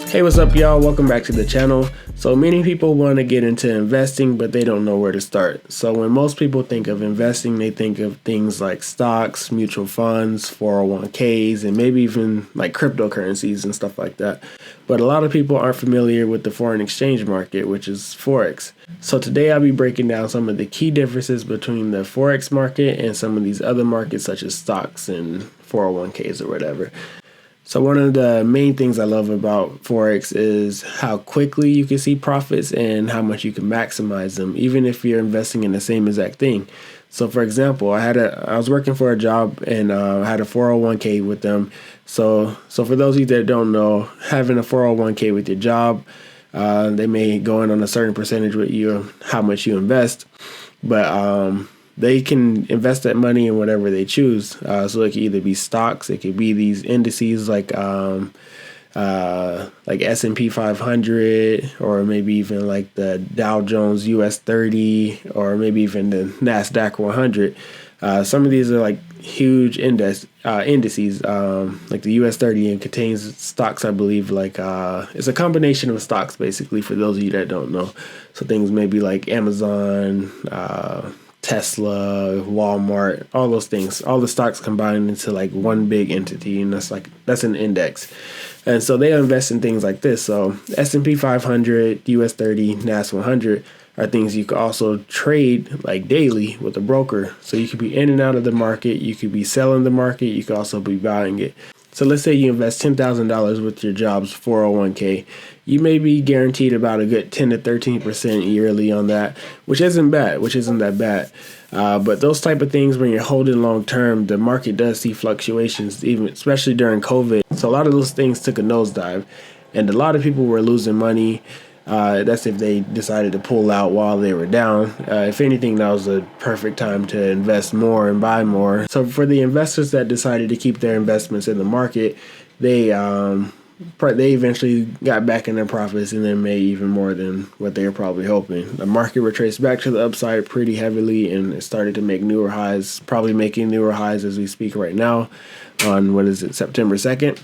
Hey, what's up, y'all? Welcome back to the channel. So many people want to get into investing, but they don't know where to start. So when most people think of investing, they think of things like stocks, mutual funds, 401ks, and maybe even like cryptocurrencies and stuff like that. But a lot of people aren't familiar with the foreign exchange market, which is Forex. So today I'll be breaking down some of the key differences between the Forex market and some of these other markets such as stocks and 401ks or whatever. So one of the main things I love about Forex is how quickly you can see profits and how much you can maximize them, even if you're investing in the same exact thing. So for example, I was working for a job and I had a 401k with them. So for those of you that don't know, having a 401k with your job, they may go in on a certain percentage with you, how much you invest, but they can invest that money in whatever they choose. So it could either be stocks, it could be these indices like S&P 500, or maybe even like the Dow Jones US 30, or maybe even the NASDAQ 100. Some of these are like huge indices, like the US 30, and contains stocks, I believe, like it's a combination of stocks basically, for those of you that don't know. So things maybe like Amazon, Tesla, Walmart, all those things, all the stocks combined into like one big entity, and that's an index. And so they invest in things like this. So S&P 500, US 30, NAS 100 are things you could also trade like daily with a broker. So you could be in and out of the market, you could be selling the market, you could also be buying it. So let's say you invest $10,000 with your job's 401k. You may be guaranteed about a good 10 to 13% yearly on that, which isn't that bad. But those type of things, when you're holding long term, the market does see fluctuations, even especially during COVID. So a lot of those things took a nosedive, and a lot of people were losing money. That's if they decided to pull out while they were down. If anything, that was a perfect time to invest more and buy more. So for the investors that decided to keep their investments in the market, they eventually got back in their profits and then made even more than what they were probably hoping. The market retraced back to the upside pretty heavily, and it started to make newer highs, probably making newer highs as we speak right now on, September 2nd.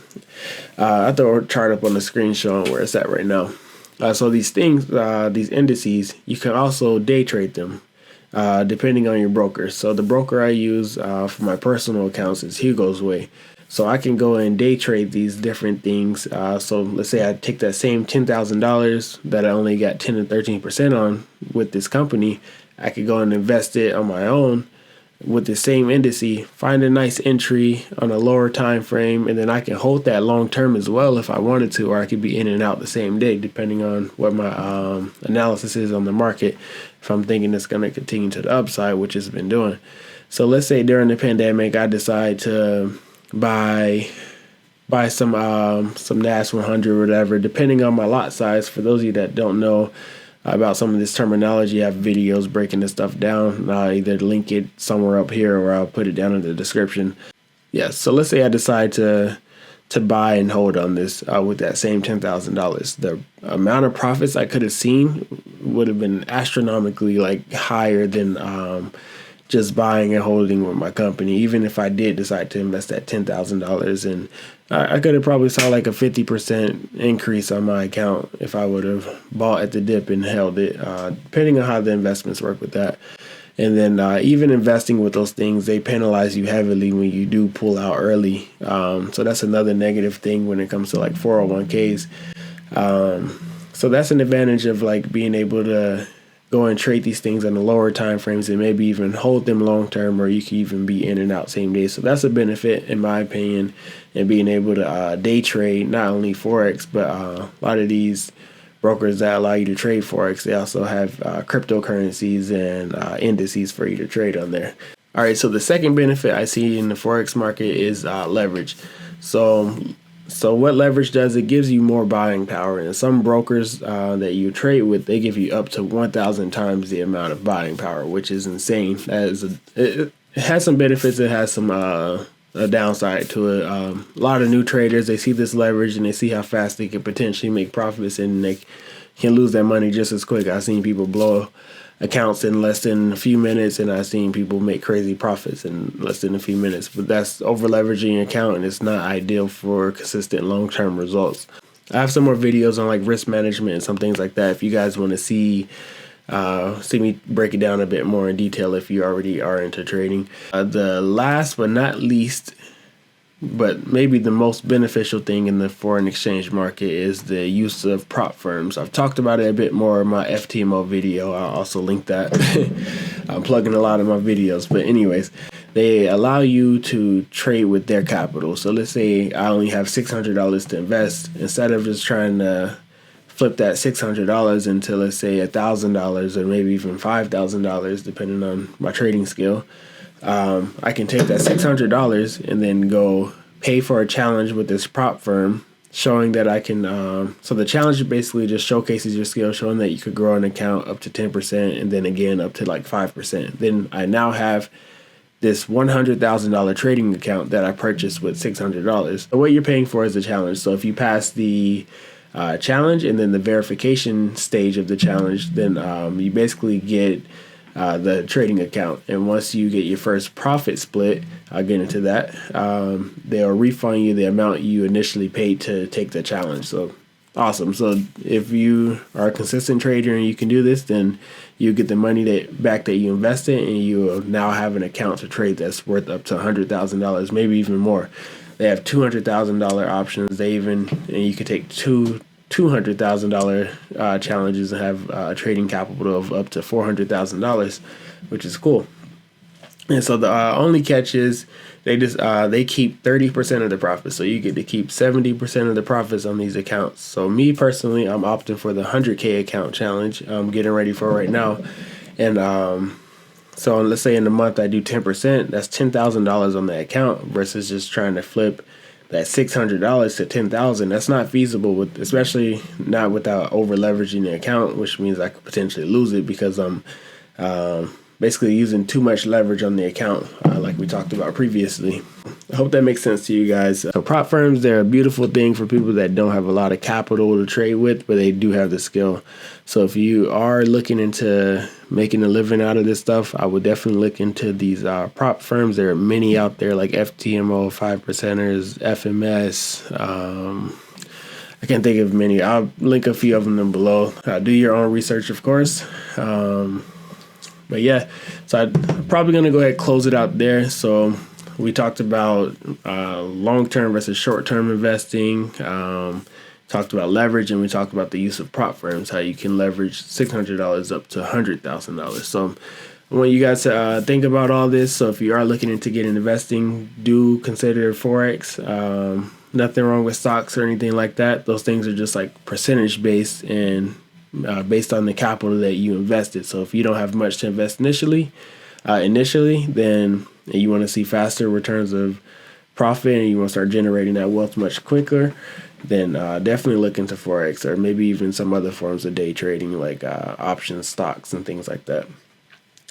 I throw a chart up on the screen showing where it's at right now. So these things, these indices, you can also day trade them depending on your broker. So the broker I use for my personal accounts is Hugo's Way. So I can go and day trade these different things. So let's say I take that same $10,000 that I only got 10 to 13% on with this company. I could go and invest it on my own with the same indice, find a nice entry on a lower time frame, and then I can hold that long term as well if I wanted to, or I could be in and out the same day depending on what my analysis is on the market, if I'm thinking it's going to continue to the upside, which it's been doing. So let's say during the pandemic I decide to buy some NAS 100 or whatever, depending on my lot size. For those of you that don't know about some of this terminology, I have videos breaking this stuff down. I'll either link it somewhere up here or I'll put it down in the description. Yeah, so let's say I decide to buy and hold on this with that same $10,000. The amount of profits I could have seen would have been astronomically like higher than just buying and holding with my company. Even if I did decide to invest that $10,000, and I could have probably saw like a 50% increase on my account if I would have bought at the dip and held it, depending on how the investments work with that. And then even investing with those things, they penalize you heavily when you do pull out early. So that's another negative thing when it comes to like 401ks. So that's an advantage of like being able to go and trade these things on the lower time frames and maybe even hold them long term, or you can even be in and out same day. So that's a benefit in my opinion, and being able to day trade not only Forex, but a lot of these brokers that allow you to trade Forex, they also have cryptocurrencies and indices for you to trade on there. All right, so the second benefit I see in the Forex market is leverage. So what leverage does, it gives you more buying power. And some brokers that you trade with, they give you up to 1,000 times the amount of buying power, which is insane. It has some benefits. It has some a downside to it. A lot of new traders, they see this leverage and they see how fast they can potentially make profits, and they can lose their money just as quick. I've seen people blow accounts in less than a few minutes, and I've seen people make crazy profits in less than a few minutes. But that's over leveraging your account, and it's not ideal for consistent long-term results. I have some more videos on like risk management and some things like that. If you guys want to see me break it down a bit more in detail, if you already are into trading. The last but not least, but maybe the most beneficial thing in the foreign exchange market is the use of prop firms. I've talked about it a bit more in my FTMO video. I'll also link that. I'm plugging a lot of my videos. But anyways, they allow you to trade with their capital. So let's say I only have $600 to invest. Instead of just trying to flip that $600 into, let's say, $1,000 or maybe even $5,000, depending on my trading skill, I can take that $600 and then go pay for a challenge with this prop firm, showing that I can. So the challenge basically just showcases your skill, showing that you could grow an account up to 10% and then again up to like 5%. Then I now have this $100,000 trading account that I purchased with $600. So what you're paying for is the challenge. So if you pass the challenge and then the verification stage of the challenge, then you basically get the trading account. And once you get your first profit split, I'll get into that, they'll refund you the amount you initially paid to take the challenge. So awesome. So if you are a consistent trader and you can do this, then you get the money back that you invested, and you will now have an account to trade that's worth up to $100,000, maybe even more. They have $200,000 options. And you could take $200,000 challenges and have a trading capital of up to $400,000, which is cool. And so the only catch is they keep 30% of the profits, so you get to keep 70% of the profits on these accounts. So me personally, I'm opting for the 100K account challenge. I'm getting ready for right now, and so let's say in a month I do 10%. That's $10,000 on the account versus just trying to flip that $600 to $10,000. That's not feasible, especially not without over leveraging the account, which means I could potentially lose it because I'm basically using too much leverage on the account, like we talked about previously. I hope that makes sense to you guys. So prop firms, they're a beautiful thing for people that don't have a lot of capital to trade with, but they do have the skill. So if you are looking into making a living out of this stuff, I would definitely look into these prop firms. There are many out there like FTMO, 5%ers, FMS. I can't think of many. I'll link a few of them below. Do your own research, of course. But yeah, so I'm probably going to go ahead and close it out there. So we talked about long-term versus short-term investing, talked about leverage, and we talked about the use of prop firms, how you can leverage $600 up to $100,000. So I want you guys to think about all this. So if you are looking into getting investing, do consider Forex. Nothing wrong with stocks or anything like that. Those things are just like percentage-based and based on the capital that you invested. So if you don't have much to invest initially, then you want to see faster returns of profit and you want to start generating that wealth much quicker, then definitely look into Forex or maybe even some other forms of day trading like options, stocks, and things like that.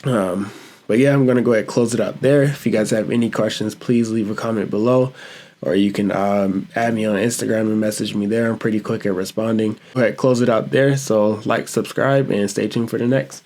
But yeah, I'm going to go ahead and close it out there. If you guys have any questions, please leave a comment below. Or you can add me on Instagram and message me there. I'm pretty quick at responding. Go ahead, close it out there. So like, subscribe, and stay tuned for the next.